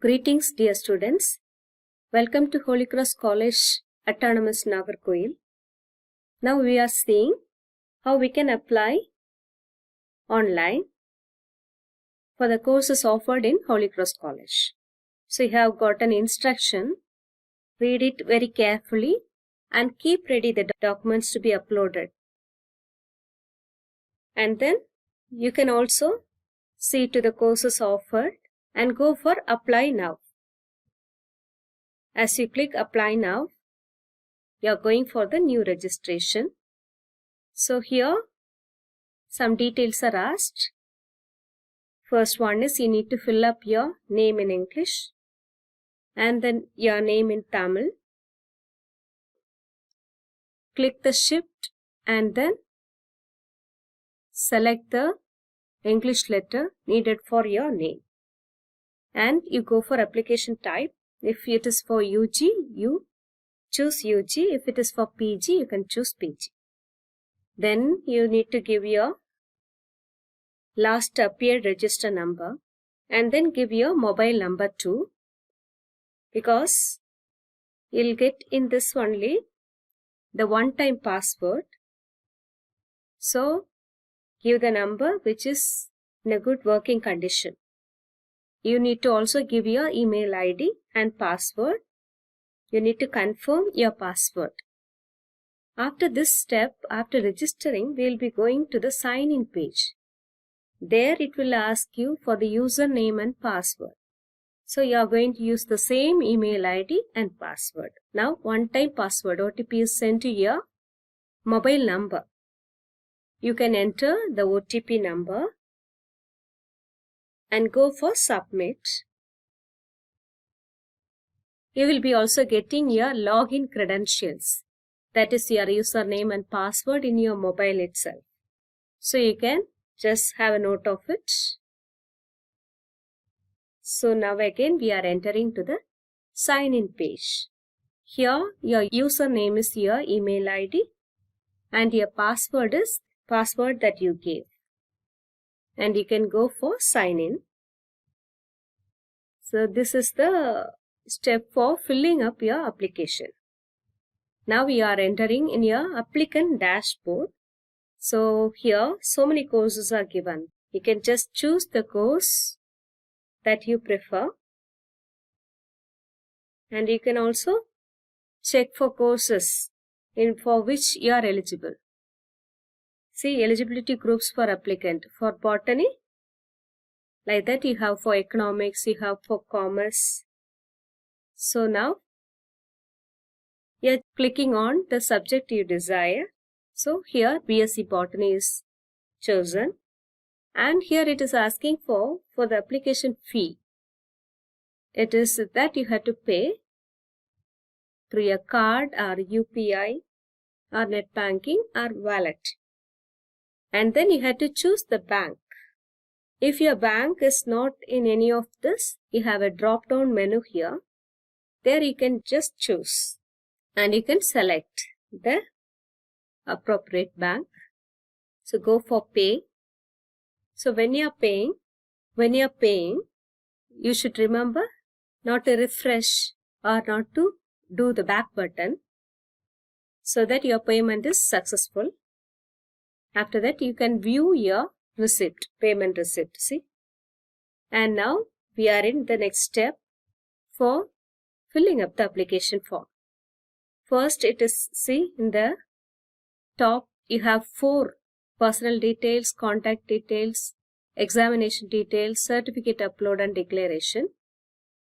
Greetings, dear students. Welcome to Holy Cross College, Autonomous Nagarkoil. Now we are seeing how we can apply online for the courses offered in Holy Cross College. So you have got an instruction. Read it very carefully and keep ready the documents to be uploaded. And then you can also see to the courses offered and go for apply now. As you click apply now, you are going for the new registration. So here some details are asked. First one is you need to fill up your name in English and then your name in Tamil. Click the shift and then select the English letter needed for your name. And you go for application type. If it is for UG, you choose UG. If it is for PG, you can choose PG. Then you need to give your last appeared register number and then give your mobile number too, because you'll get in this only the one-time password. So give the number which is in a good working condition. You need to also give your email ID and password. You need to confirm your password. After this step, after registering, we will be going to the sign-in page. There it will ask you for the username and password. So you are going to use the same email ID and password. Now one-time password OTP is sent to your mobile number. You can enter the OTP number and go for submit. You will be also getting your login credentials. That is your username and password in your mobile itself. So you can just have a note of it. So now again we are entering to the sign in page. Here your username is your email ID and your password is password that you gave. And you can go for sign in. So this is the step for filling up your application. Now we are entering in your applicant dashboard. So here so many courses are given. You can just choose the course that you prefer. And you can also check for courses for which you are eligible. See eligibility groups for applicant. For botany, like that you have for economics, you have for commerce. So now you are clicking on the subject you desire. So here BSc Botany is chosen. And here it is asking for the application fee. It is that you have to pay through a card or UPI or net banking or wallet. And then you have to choose the bank. If your bank is not in any of this, you have a drop down menu here. There you can just choose and you can select the appropriate bank. So go for pay. So when you are paying, you should remember not to refresh or not to do the back button so that your payment is successful. After that, you can view your receipt, payment receipt, see. And now we are in the next step for filling up the application form. First it is, see in the top, you have 4 personal details, contact details, examination details, certificate upload and declaration.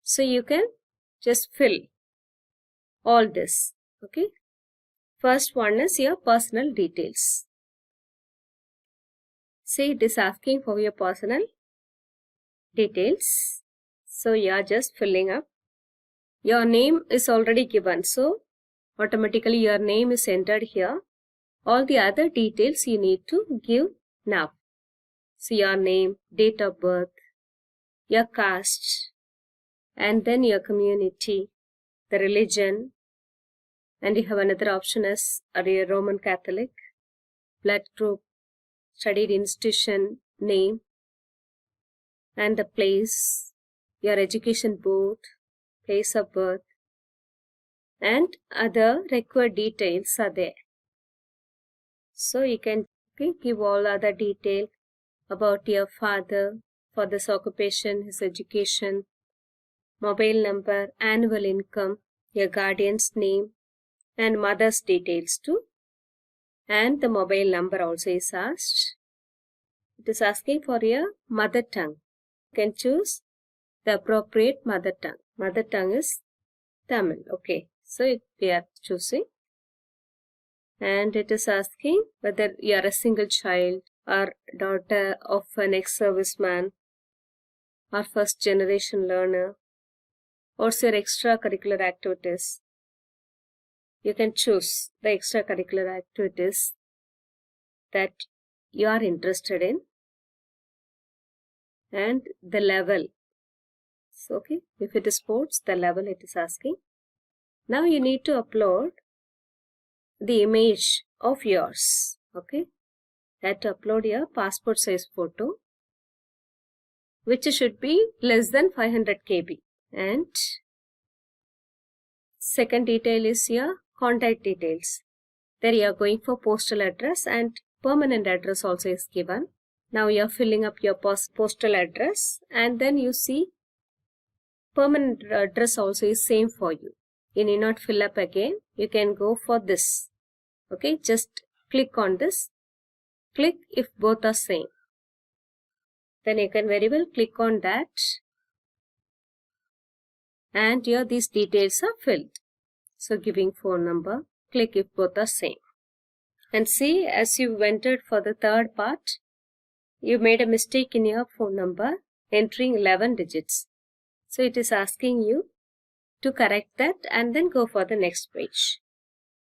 So you can just fill all this, okay. First one is your personal details. See, it is asking for your personal details. So you are just filling up. Your name is already given. So automatically your name is entered here. All the other details you need to give now. So your name, date of birth, your caste, and then your community, the religion, and you have another option as are you a Roman Catholic, blood group, studied institution, name, and the place, your education board, place of birth, and other required details are there. So you can give all other detail about your father's occupation, his education, mobile number, annual income, your guardian's name, and mother's details too. And the mobile number also is asked. It is asking for your mother tongue. You can choose the appropriate mother tongue. Mother tongue is Tamil. Okay, so we are choosing. And it is asking whether you are a single child or daughter of an ex-serviceman or first generation learner. What's your extracurricular activities? You can choose the extracurricular activities that you are interested in and the level. So, okay, if it is sports, the level it is asking. Now you need to upload the image of yours. Okay, that to upload your passport size photo, which should be less than 500 KB. And second detail is your contact details. There you are going for postal address and permanent address also is given. Now you are filling up your postal address and then you see permanent address also is same for you. You need not fill up again. You can go for this. Okay, just click on this. Click if both are same. Then you can very well click on that. And here these details are filled. So giving phone number, click if both are same. And see, as you entered for the third part, you made a mistake in your phone number, entering 11 digits. So it is asking you to correct that and then go for the next page.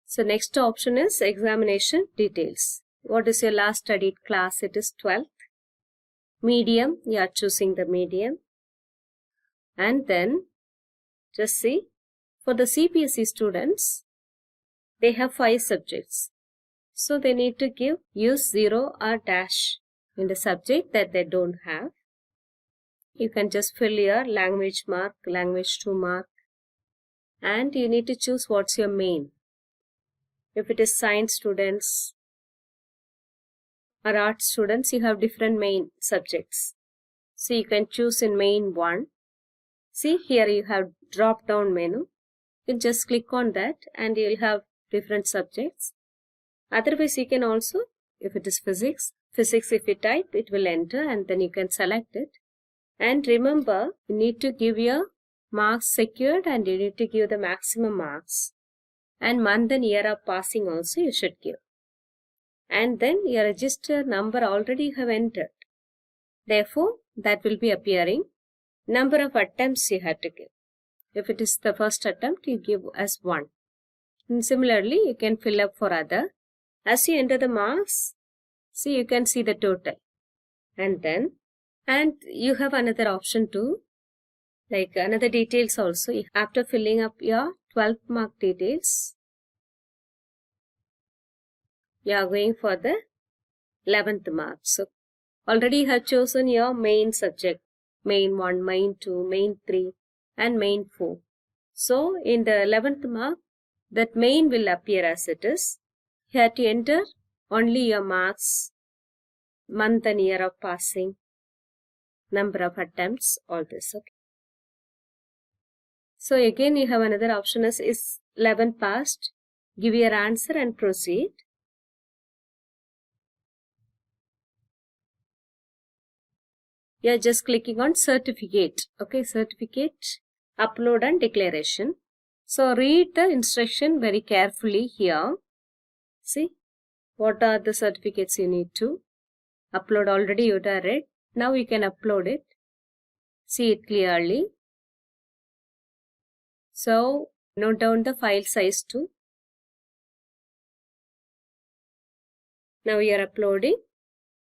So next option is examination details. What is your last studied class? It is 12th. Medium, you are choosing the medium. And then just see, for the CBSE students, they have 5 subjects. So they need to use 0 or dash in the subject that they don't have. You can just fill your language mark, language 2 mark. And you need to choose what's your main. If it is science students or art students, you have different main subjects. So you can choose in main 1. See, here you have drop down menu. You can just click on that and you will have different subjects. Otherwise, you can also, if it is physics if you type, it will enter and then you can select it. And remember, you need to give your marks secured and you need to give the maximum marks. And month and year of passing also you should give. And then your register number already you have entered. Therefore, that will be appearing. Number of attempts you have to give. If it is the first attempt, you give as 1. And similarly, you can fill up for other. As you enter the marks, see, you can see the total. And you have another option too, like another details also. After filling up your 12th mark details, you are going for the 11th mark. So already you have chosen your main subject, main 1, main 2, main 3 and main 4. So in the 11th mark, that main will appear as it is. You have to enter only your marks, month and year of passing, number of attempts, all this. Okay. So again you have another option is 11 passed. Give your answer and proceed. You are just clicking on certificate. Okay, certificate, upload and declaration. So read the instruction very carefully here. See, what are the certificates you need to upload? Already you have read. Now you can upload it. See it clearly. So note down the file size too. Now you are uploading.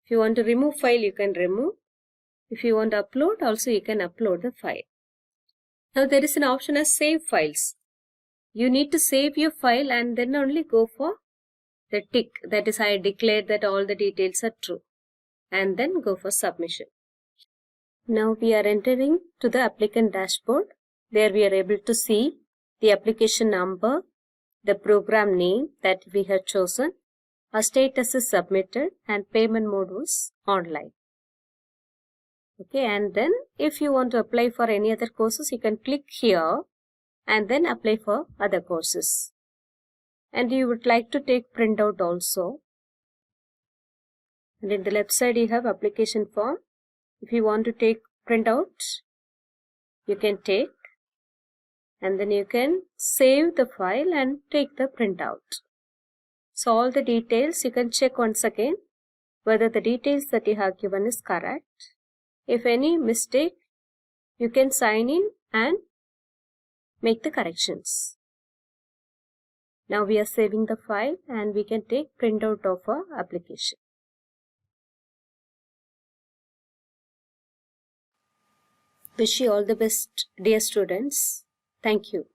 If you want to remove file, you can remove. If you want to upload, also you can upload the file. Now there is an option as save files. You need to save your file and then only go for the tick. That is, I declare that all the details are true. And then go for submission. Now we are entering to the applicant dashboard. There we are able to see the application number, the program name that we have chosen, our status is submitted, and payment mode was online. Okay, and then if you want to apply for any other courses, you can click here and then apply for other courses. And you would like to take printout also. And in the left side you have application form. If you want to take printout, you can take, and then you can save the file and take the printout. So all the details you can check once again whether the details that you have given is correct. If any mistake, you can sign in and make the corrections. Now we are saving the file and we can take printout of our application. Wish you all the best, dear students. Thank you.